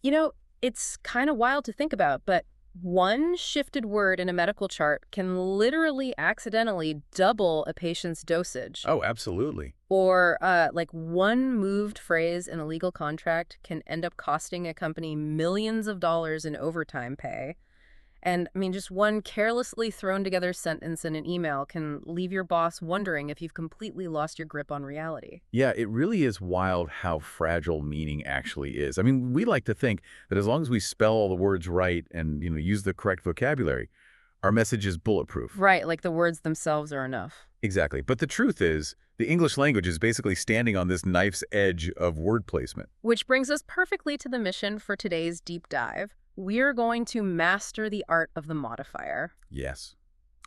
You know, it's kind of wild to think about, but one shifted word in a medical chart can literally accidentally double a patient's dosage. Oh, absolutely. Or, like, one moved phrase in a legal contract can end up costing a company millions of dollars in overtime pay. And, I mean, just one carelessly thrown together sentence in an email can leave your boss wondering if you've completely lost your grip on reality. Yeah, it really is wild how fragile meaning actually is. I mean, we like to think that as long as we spell all the words right and, use the correct vocabulary, our message is bulletproof. Right, like the words themselves are enough. Exactly. But the truth is, the English language is basically standing on this knife's edge of word placement. Which brings us perfectly to the mission for today's deep dive. We're going to master the art of the modifier. Yes,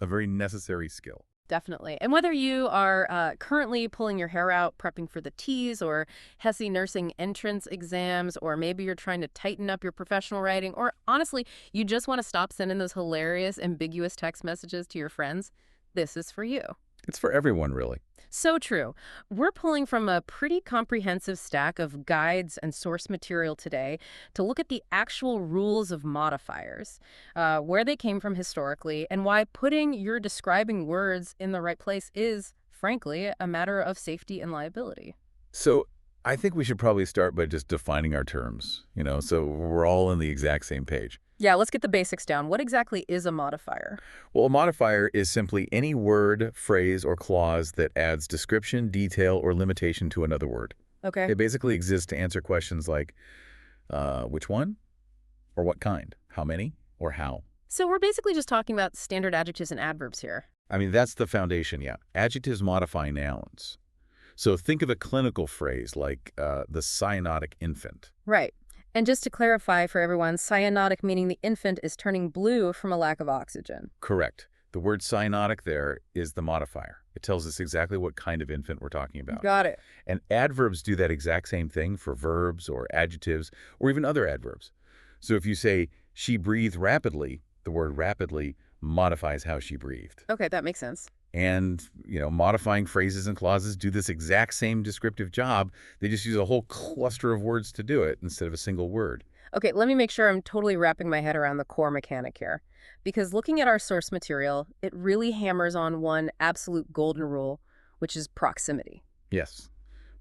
a very necessary skill. Definitely. And whether you are currently pulling your hair out, prepping for the TEAS or HESI nursing entrance exams, or maybe you're trying to tighten up your professional writing, or honestly, you just want to stop sending those hilarious, ambiguous text messages to your friends, this is for you. It's for everyone, really. So true. We're pulling from a pretty comprehensive stack of guides and source material today to look at the actual rules of modifiers, where they came from historically, and why putting your describing words in the right place is, frankly, a matter of safety and liability. So I think we should probably start by just defining our terms, so we're all on the exact same page. Yeah, let's get the basics down. What exactly is a modifier? Well, a modifier is simply any word, phrase, or clause that adds description, detail, or limitation to another word. Okay. It basically exists to answer questions like, which one? Or what kind? How many? Or how? So we're basically just talking about standard adjectives and adverbs here. I mean, that's the foundation, yeah. Adjectives modify nouns. So think of a clinical phrase like the cyanotic infant. Right. And just to clarify for everyone, cyanotic meaning the infant is turning blue from a lack of oxygen. Correct. The word cyanotic there is the modifier. It tells us exactly what kind of infant we're talking about. Got it. And adverbs do that exact same thing for verbs or adjectives or even other adverbs. So if you say, she breathed rapidly, the word rapidly modifies how she breathed. Okay, that makes sense. And, modifying phrases and clauses do this exact same descriptive job. They just use a whole cluster of words to do it instead of a single word. Okay, let me make sure I'm totally wrapping my head around the core mechanic here. Because looking at our source material, it really hammers on one absolute golden rule, which is proximity. Yes,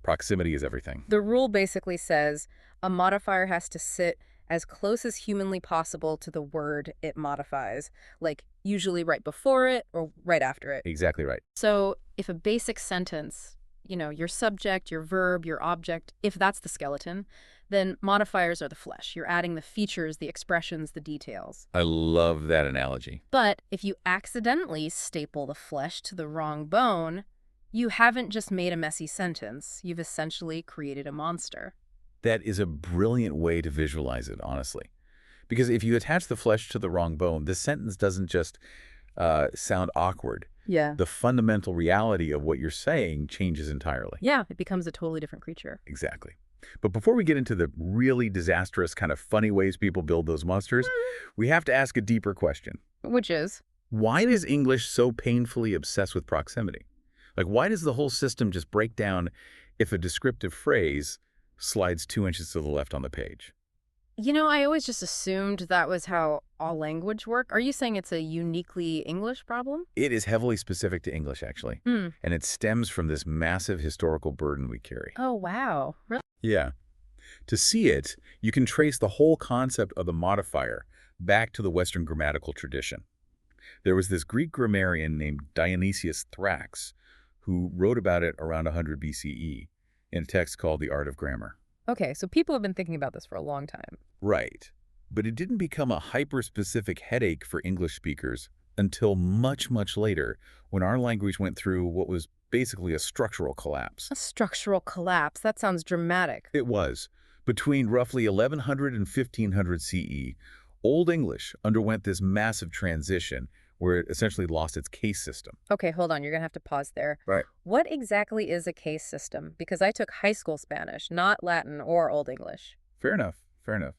proximity is everything. The rule basically says a modifier has to sit as close as humanly possible to the word it modifies, like usually right before it or right after it. Exactly right. So if a basic sentence, your subject, your verb, your object, if that's the skeleton, then modifiers are the flesh. You're adding the features, the expressions, the details. I love that analogy. But if you accidentally staple the flesh to the wrong bone, you haven't just made a messy sentence. You've essentially created a monster. That is a brilliant way to visualize it, honestly. Because if you attach the flesh to the wrong bone, the sentence doesn't just sound awkward. Yeah. The fundamental reality of what you're saying changes entirely. Yeah, it becomes a totally different creature. Exactly. But before we get into the really disastrous kind of funny ways people build those monsters, we have to ask a deeper question. Which is? Why is English so painfully obsessed with proximity? Like, why does the whole system just break down if a descriptive phrase slides 2 inches to the left on the page? I always just assumed that was how all language work. Are you saying it's a uniquely English problem? It is heavily specific to English, actually. And it stems from this massive historical burden we carry. Oh, wow. Really? Yeah. To see it, you can trace the whole concept of the modifier back to the Western grammatical tradition. There was this Greek grammarian named Dionysius Thrax who wrote about it around 100 BCE in a text called The Art of Grammar. Okay, so people have been thinking about this for a long time. Right. But it didn't become a hyper-specific headache for English speakers until much, much later, when our language went through what was basically a structural collapse. A structural collapse? That sounds dramatic. It was. Between roughly 1100 and 1500 CE, Old English underwent this massive transition where it essentially lost its case system. Okay, hold on. You're going to have to pause there. Right. What exactly is a case system? Because I took high school Spanish, not Latin or Old English. Fair enough. Fair enough.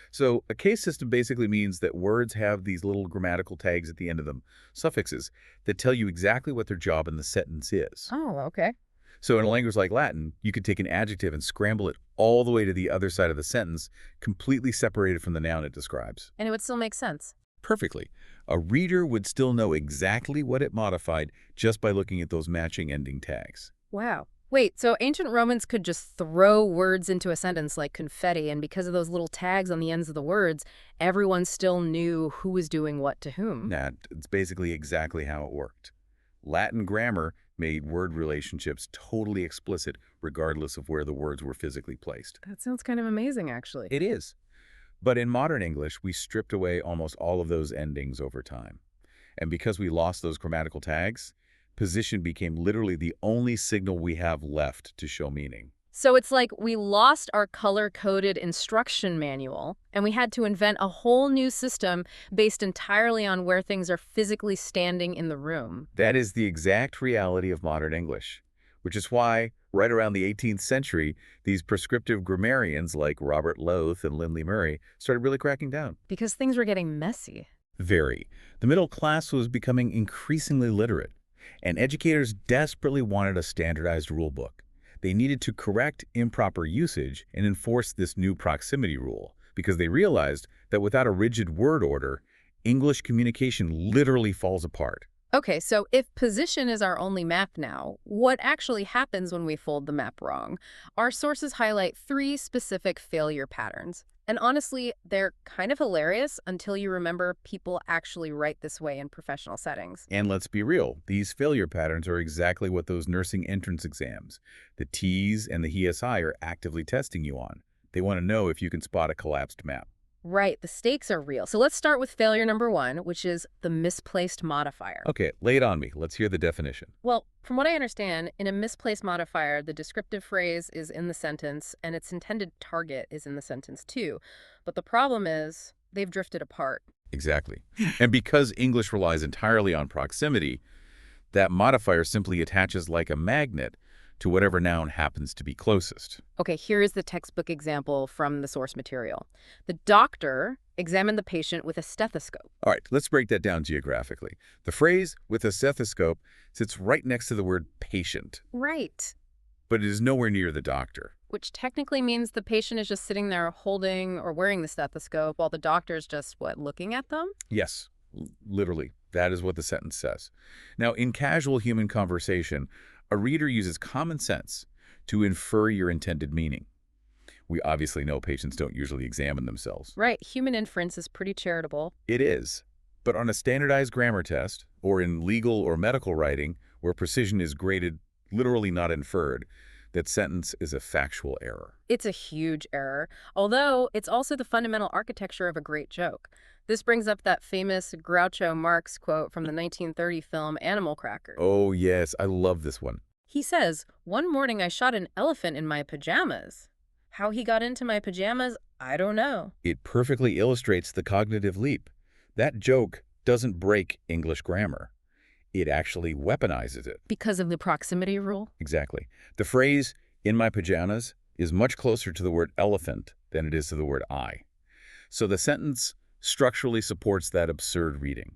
So a case system basically means that words have these little grammatical tags at the end of them, suffixes, that tell you exactly what their job in the sentence is. Oh, okay. So in a language like Latin, you could take an adjective and scramble it all the way to the other side of the sentence, completely separated from the noun it describes. And it would still make sense. Perfectly. A reader would still know exactly what it modified just by looking at those matching ending tags. Wow. Wait, so ancient Romans could just throw words into a sentence like confetti, and because of those little tags on the ends of the words, everyone still knew who was doing what to whom? It's basically exactly how it worked. Latin grammar made word relationships totally explicit regardless of where the words were physically placed. That sounds kind of amazing, actually. It is. But in modern English, we stripped away almost all of those endings over time. And because we lost those grammatical tags, position became literally the only signal we have left to show meaning. So it's like we lost our color-coded instruction manual, and we had to invent a whole new system based entirely on where things are physically standing in the room. That is the exact reality of modern English, which is why, right around the 18th century, these prescriptive grammarians like Robert Loth and Lindley Murray started really cracking down. Because things were getting messy. Very. The middle class was becoming increasingly literate, and educators desperately wanted a standardized rule book. They needed to correct improper usage and enforce this new proximity rule because they realized that without a rigid word order, English communication literally falls apart. Okay, so if position is our only map now, what actually happens when we fold the map wrong? Our sources highlight 3 specific failure patterns. And honestly, they're kind of hilarious until you remember people actually write this way in professional settings. And let's be real, these failure patterns are exactly what those nursing entrance exams, the TEAS and the HESI, are actively testing you on. They want to know if you can spot a collapsed map. Right, the stakes are real. So let's start with failure number 1, which is the misplaced modifier. Okay, lay it on me. Let's hear the definition. Well, from what I understand, in a misplaced modifier, the descriptive phrase is in the sentence and its intended target is in the sentence too. But the problem is they've drifted apart. Exactly. And because English relies entirely on proximity, that modifier simply attaches like a magnet to whatever noun happens to be closest. Okay, here is the textbook example from the source material. The doctor examined the patient with a stethoscope. All right, let's break that down geographically. The phrase with a stethoscope sits right next to the word patient, Right. but it is nowhere near the doctor. Which technically means the patient is just sitting there holding or wearing the stethoscope while the doctor's just, looking at them? Yes, literally. That is what the sentence says. Now, in casual human conversation, a reader uses common sense to infer your intended meaning. We obviously know patients don't usually examine themselves. Right, human inference is pretty charitable. It is. But on a standardized grammar test, or in legal or medical writing, where precision is graded, literally not inferred, that sentence is a factual error. It's a huge error, although it's also the fundamental architecture of a great joke. This brings up that famous Groucho Marx quote from the 1930 film Animal Crackers. Oh, yes, I love this one. He says, "One morning I shot an elephant in my pajamas. How he got into my pajamas, I don't know." It perfectly illustrates the cognitive leap. That joke doesn't break English grammar. It actually weaponizes it. Because of the proximity rule? Exactly. The phrase, in my pajamas, is much closer to the word elephant than it is to the word I. So the sentence structurally supports that absurd reading.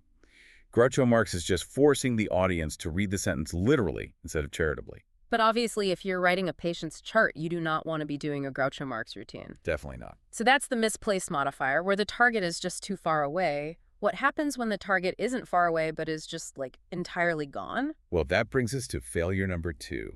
Groucho Marx is just forcing the audience to read the sentence literally instead of charitably. But obviously, if you're writing a patient's chart, you do not want to be doing a Groucho Marx routine. Definitely not. So that's the misplaced modifier, where the target is just too far away. What happens when the target isn't far away but is just, entirely gone? Well, that brings us to failure number 2,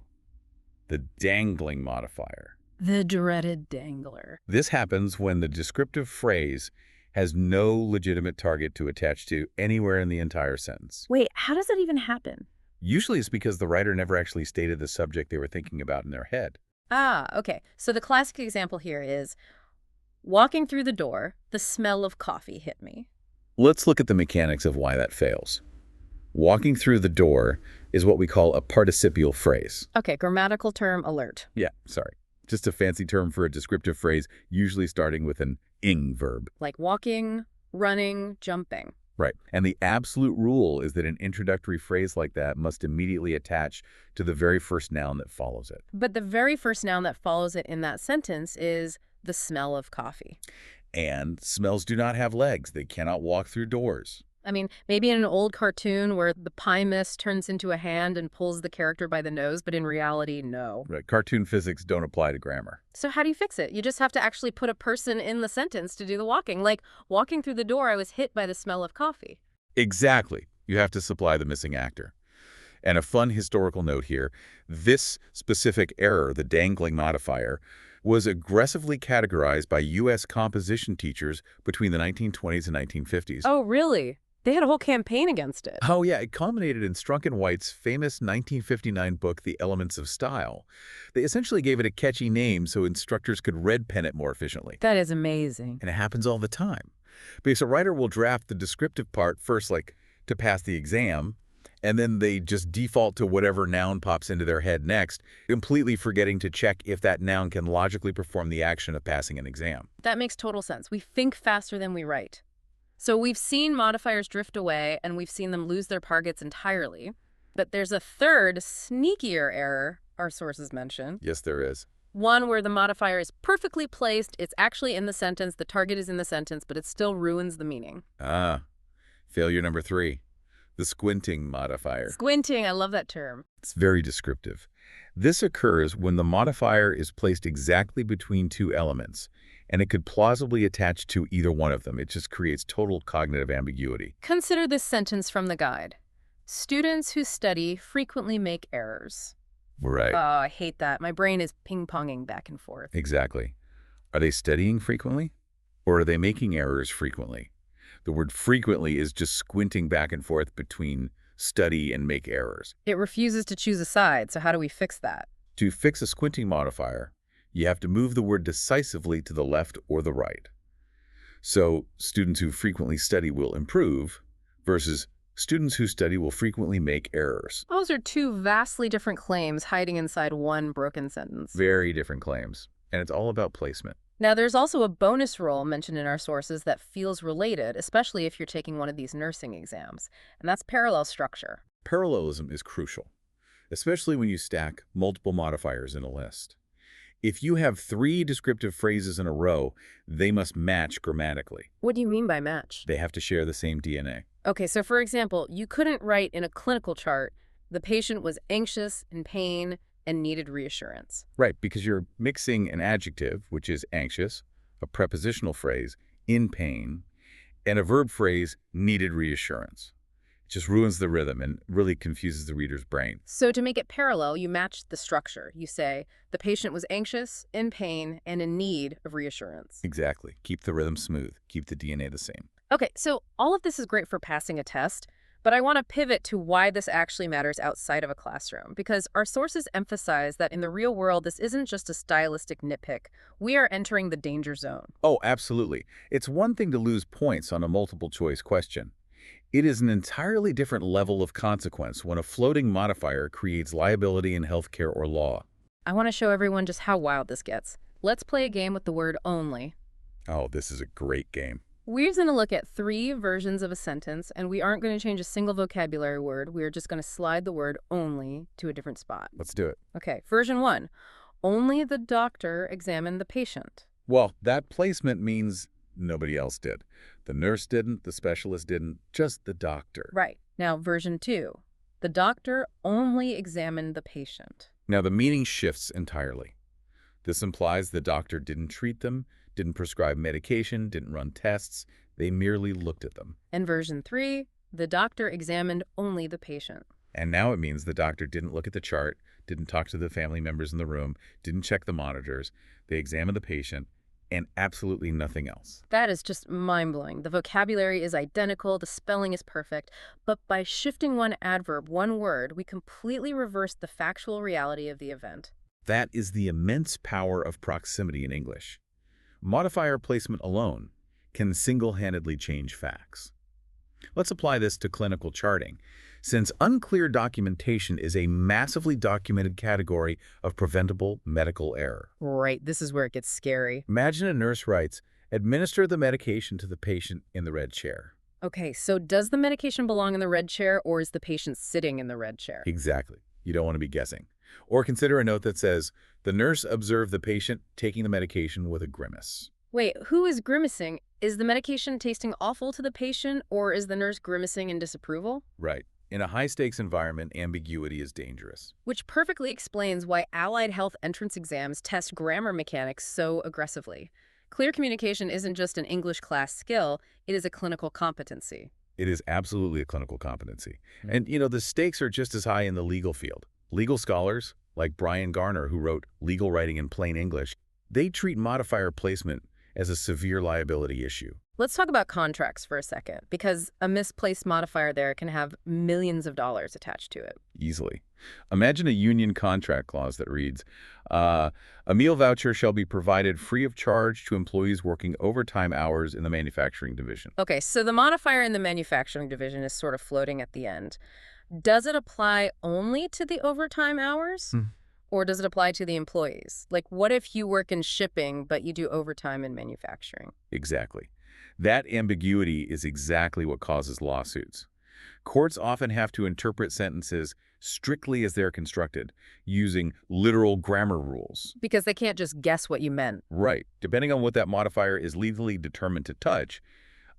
the dangling modifier. The dreaded dangler. This happens when the descriptive phrase has no legitimate target to attach to anywhere in the entire sentence. Wait, how does that even happen? Usually it's because the writer never actually stated the subject they were thinking about in their head. Ah, okay. So the classic example here is, walking through the door, the smell of coffee hit me. Let's look at the mechanics of why that fails. Walking through the door is what we call a participial phrase. Okay, grammatical term alert. Yeah, sorry. Just a fancy term for a descriptive phrase, usually starting with an ing verb. Like walking, running, jumping. Right. And the absolute rule is that an introductory phrase like that must immediately attach to the very first noun that follows it. But the very first noun that follows it in that sentence is the smell of coffee. And smells do not have legs. They cannot walk through doors. I mean, maybe in an old cartoon where the pie mist turns into a hand and pulls the character by the nose, but in reality, no. Right. Cartoon physics don't apply to grammar. So how do you fix it? You just have to actually put a person in the sentence to do the walking. Like, walking through the door, I was hit by the smell of coffee. Exactly. You have to supply the missing actor. And a fun historical note here, this specific error, the dangling modifier, was aggressively categorized by U.S. composition teachers between the 1920s and 1950s. Oh, really? They had a whole campaign against it. Oh, yeah, it culminated in Strunk and White's famous 1959 book, The Elements of Style. They essentially gave it a catchy name so instructors could red pen it more efficiently. That is amazing. And it happens all the time. Because a writer will draft the descriptive part first, like to pass the exam, and then they just default to whatever noun pops into their head next, completely forgetting to check if that noun can logically perform the action of passing an exam. That makes total sense. We think faster than we write. So we've seen modifiers drift away, and we've seen them lose their targets entirely. But there's a third, sneakier error our sources mention. Yes, there is. One where the modifier is perfectly placed, it's actually in the sentence, the target is in the sentence, but it still ruins the meaning. Ah, failure number 3. The squinting modifier. Squinting, I love that term. It's very descriptive. This occurs when the modifier is placed exactly between two elements, and it could plausibly attach to either one of them. It just creates total cognitive ambiguity. Consider this sentence from the guide. Students who study frequently make errors. Right. Oh, I hate that. My brain is ping-ponging back and forth. Exactly. Are they studying frequently? Or are they making errors frequently? The word frequently is just squinting back and forth between study and make errors. It refuses to choose a side, so how do we fix that? To fix a squinting modifier, you have to move the word decisively to the left or the right. So students who frequently study will improve versus students who study will frequently make errors. Those are two vastly different claims hiding inside one broken sentence. Very different claims. And it's all about placement. Now, there's also a bonus rule mentioned in our sources that feels related, especially if you're taking one of these nursing exams, and that's parallel structure. Parallelism is crucial, especially when you stack multiple modifiers in a list. If you have 3 descriptive phrases in a row, they must match grammatically. What do you mean by match? They have to share the same DNA. Okay, so for example, you couldn't write in a clinical chart, the patient was anxious, in pain, and needed reassurance. Right, because you're mixing an adjective, which is anxious, a prepositional phrase, in pain, and a verb phrase, needed reassurance. It just ruins the rhythm and really confuses the reader's brain. So to make it parallel, you match the structure. You say, the patient was anxious, in pain, and in need of reassurance. Exactly. Keep the rhythm smooth. Keep the DNA the same. Okay, so all of this is great for passing a test, but I want to pivot to why this actually matters outside of a classroom, because our sources emphasize that in the real world, this isn't just a stylistic nitpick. We are entering the danger zone. Oh, absolutely. It's one thing to lose points on a multiple choice question. It is an entirely different level of consequence when a floating modifier creates liability in healthcare or law. I want to show everyone just how wild this gets. Let's play a game with the word only. Oh, this is a great game. We're going to look at 3 versions of a sentence, and we aren't going to change a single vocabulary word. We're just going to slide the word only to a different spot. Let's do it. Okay, version 1. Only the doctor examined the patient. Well, that placement means nobody else did. The nurse didn't, the specialist didn't, just the doctor. Right. Now, version 2. The doctor only examined the patient. Now, the meaning shifts entirely. This implies the doctor didn't treat them, didn't prescribe medication, didn't run tests. They merely looked at them. And version 3, the doctor examined only the patient. And now it means the doctor didn't look at the chart, didn't talk to the family members in the room, didn't check the monitors. They examined the patient and absolutely nothing else. That is just mind-blowing. The vocabulary is identical, the spelling is perfect, but by shifting one adverb, one word, we completely reverse the factual reality of the event. That is the immense power of proximity in English. Modifier placement alone can single-handedly change facts. Let's apply this to clinical charting. Since unclear documentation is a massively documented category of preventable medical error. Right, this is where it gets scary. Imagine a nurse writes, administer the medication to the patient in the red chair. Okay, so does the medication belong in the red chair, or is the patient sitting in the red chair? Exactly. You don't want to be guessing. Or consider a note that says, the nurse observed the patient taking the medication with a grimace. Wait, who is grimacing? Is the medication tasting awful to the patient, or is the nurse grimacing in disapproval? Right. In a high-stakes environment, ambiguity is dangerous. Which perfectly explains why allied health entrance exams test grammar mechanics so aggressively. Clear communication isn't just an English class skill, it is a clinical competency. It is absolutely a clinical competency. And, you know, the stakes are just as high in the legal field. Legal scholars, like Brian Garner, who wrote Legal Writing in Plain English, they treat modifier placement as a severe liability issue. Let's talk about contracts for a second, because a misplaced modifier there can have millions of dollars attached to it. Easily. Imagine a union contract clause that reads, a meal voucher shall be provided free of charge to employees working overtime hours in the manufacturing division. Okay, so the modifier in the manufacturing division is sort of floating at the end. Does it apply only to the overtime hours? Or does it apply to the employees? Like, what if you work in shipping, but you do overtime in manufacturing? Exactly. That ambiguity is exactly what causes lawsuits. Courts often have to interpret sentences strictly as they're constructed, using literal grammar rules. Because they can't just guess what you meant. Right. Depending on what that modifier is legally determined to touch,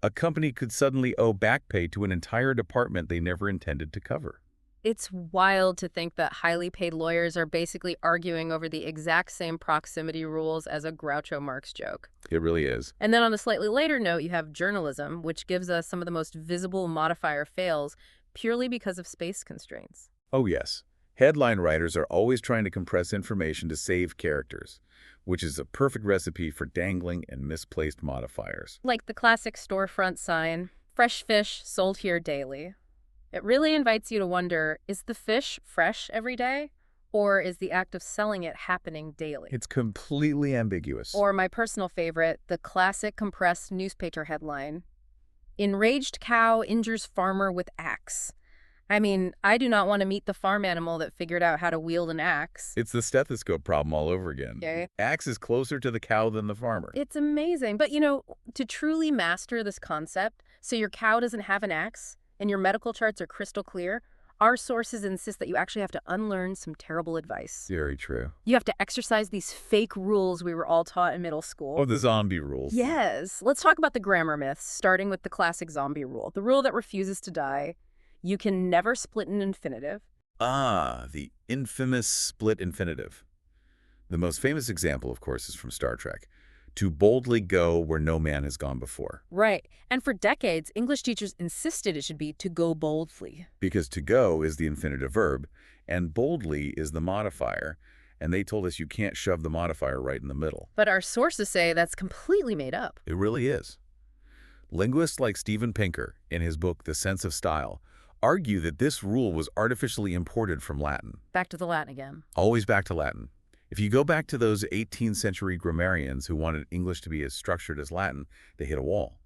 a company could suddenly owe back pay to an entire department they never intended to cover. It's wild to think that highly paid lawyers are basically arguing over the exact same proximity rules as a Groucho Marx joke. It really is. And then on a slightly later note, you have journalism, which gives us some of the most visible modifier fails purely because of space constraints. Oh, yes. Headline writers are always trying to compress information to save characters, which is a perfect recipe for dangling and misplaced modifiers. Like the classic storefront sign, "Fresh fish sold here daily." It really invites you to wonder, is the fish fresh every day? Or is the act of selling it happening daily? It's completely ambiguous. Or my personal favorite, the classic compressed newspaper headline, "Enraged cow injures farmer with axe." I mean, I do not want to meet the farm animal that figured out how to wield an axe. It's the stethoscope problem all over again. Okay. Axe is closer to the cow than the farmer. It's amazing. But, you know, to truly master this concept, so your cow doesn't have an axe, and your medical charts are crystal clear, our sources insist that you actually have to unlearn some terrible advice. Very true. You have to exercise these fake rules we were all taught in middle school. Oh, the zombie rules. Yes. Let's talk about the grammar myths, starting with the classic zombie rule, the rule that refuses to die. You can never split an infinitive. Ah, the infamous split infinitive. The most famous example, of course, is from Star Trek. To boldly go where no man has gone before. Right. And for decades, English teachers insisted it should be to go boldly. Because to go is the infinitive verb, and boldly is the modifier, and they told us you can't shove the modifier right in the middle. But our sources say that's completely made up. It really is. Linguists like Steven Pinker, in his book The Sense of Style, argue that this rule was artificially imported from Latin. Back to the Latin again. Always back to Latin. If you go back to those 18th century grammarians who wanted English to be as structured as Latin, they hit a wall.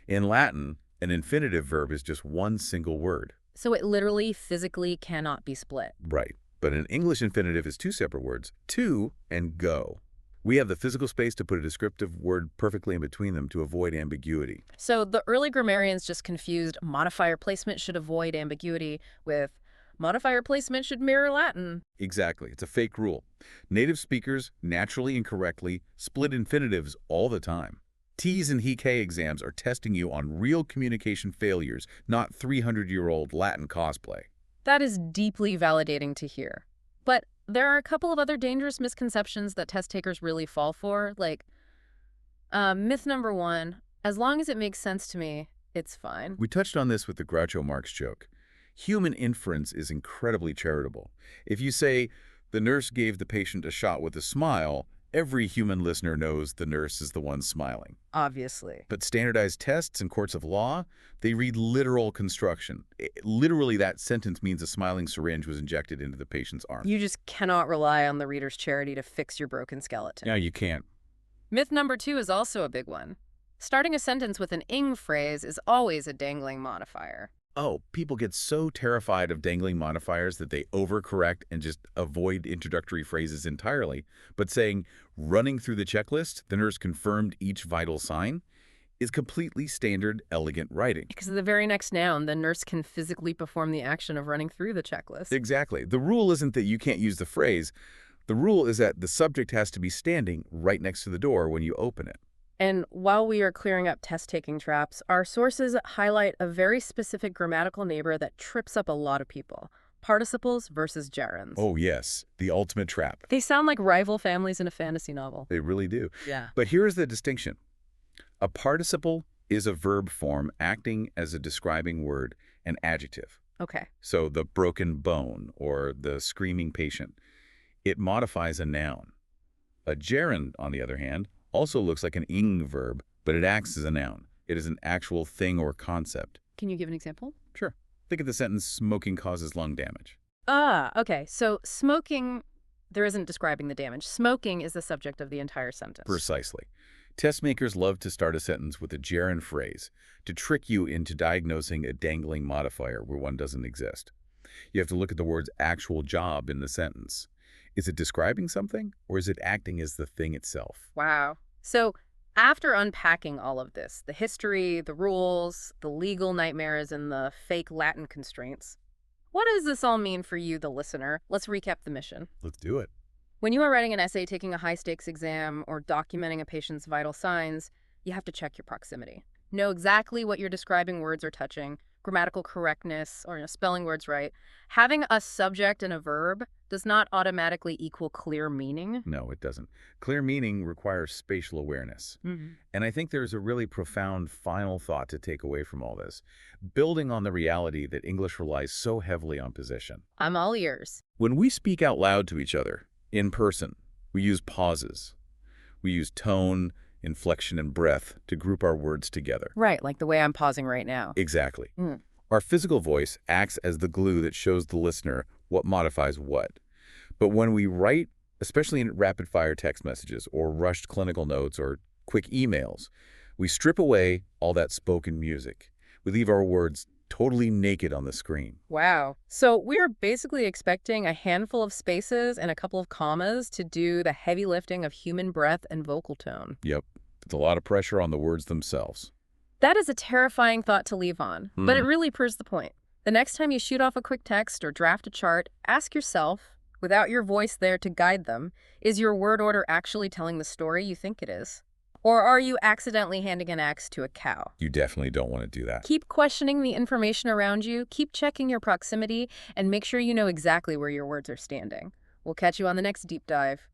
In Latin, an infinitive verb is just one single word. So it literally, physically cannot be split. Right. But an English infinitive is two separate words, to and go. We have the physical space to put a descriptive word perfectly in between them to avoid ambiguity. So the early grammarians just confused modifier placement should avoid ambiguity with modifier placement should mirror Latin. Exactly. It's a fake rule. Native speakers, naturally and correctly, split infinitives all the time. TEAS and HESI exams are testing you on real communication failures, not 300-year-old Latin cosplay. That is deeply validating to hear. But there are a couple of other dangerous misconceptions that test takers really fall for, like myth number 1, as long as it makes sense to me, it's fine. We touched on this with the Groucho Marx joke. Human inference is incredibly charitable. If you say, the nurse gave the patient a shot with a smile, every human listener knows the nurse is the one smiling. Obviously. But standardized tests in courts of law, they read literal construction. Literally, that sentence means a smiling syringe was injected into the patient's arm. You just cannot rely on the reader's charity to fix your broken skeleton. No, you can't. Myth number 2 is also a big one. Starting a sentence with an ing phrase is always a dangling modifier. Oh, people get so terrified of dangling modifiers that they overcorrect and just avoid introductory phrases entirely. But saying, running through the checklist, the nurse confirmed each vital sign, is completely standard, elegant writing. Because the very next noun, the nurse can physically perform the action of running through the checklist. Exactly. The rule isn't that you can't use the phrase. The rule is that the subject has to be standing right next to the door when you open it. And while we are clearing up test-taking traps, our sources highlight a very specific grammatical neighbor that trips up a lot of people: participles versus gerunds. Oh, yes, the ultimate trap. They sound like rival families in a fantasy novel. They really do. Yeah. But here's the distinction. A participle is a verb form acting as a describing word, an adjective. Okay. So the broken bone or the screaming patient. It modifies a noun. A gerund, on the other hand, also looks like an ing verb, but it acts as a noun. It is an actual thing or concept. Can you give an example? Sure. Think of the sentence, smoking causes lung damage. Ah, okay. So smoking, there isn't describing the damage. Smoking is the subject of the entire sentence. Precisely. Test makers love to start a sentence with a gerund phrase to trick you into diagnosing a dangling modifier where one doesn't exist. You have to look at the word's actual job in the sentence. Is it describing something, or is it acting as the thing itself? Wow. So after unpacking all of this, the history, the rules, the legal nightmares, and the fake Latin constraints, what does this all mean for you, the listener? Let's recap the mission. Let's do it. When you are writing an essay, taking a high-stakes exam, or documenting a patient's vital signs, you have to check your proximity. Know exactly what your describing words are touching, grammatical correctness, or spelling words right. Having a subject and a verb does not automatically equal clear meaning. No, it doesn't. Clear meaning requires spatial awareness. And I think there's a really profound final thought to take away from all this, building on the reality that English relies so heavily on position. I'm all ears. When we speak out loud to each other, in person, we use pauses. We use tone, inflection, and breath to group our words together. Right, like the way I'm pausing right now. Exactly. Mm. Our physical voice acts as the glue that shows the listener what modifies what. But when we write, especially in rapid-fire text messages or rushed clinical notes or quick emails, we strip away all that spoken music. We leave our words totally naked on the screen. Wow. So we're basically expecting a handful of spaces and a couple of commas to do the heavy lifting of human breath and vocal tone. Yep. It's a lot of pressure on the words themselves. That is a terrifying thought to leave on, but it really proves the point. The next time you shoot off a quick text or draft a chart, ask yourself, without your voice there to guide them, is your word order actually telling the story you think it is? Or are you accidentally handing an axe to a cow? You definitely don't want to do that. Keep questioning the information around you, keep checking your proximity, and make sure you know exactly where your words are standing. We'll catch you on the next deep dive.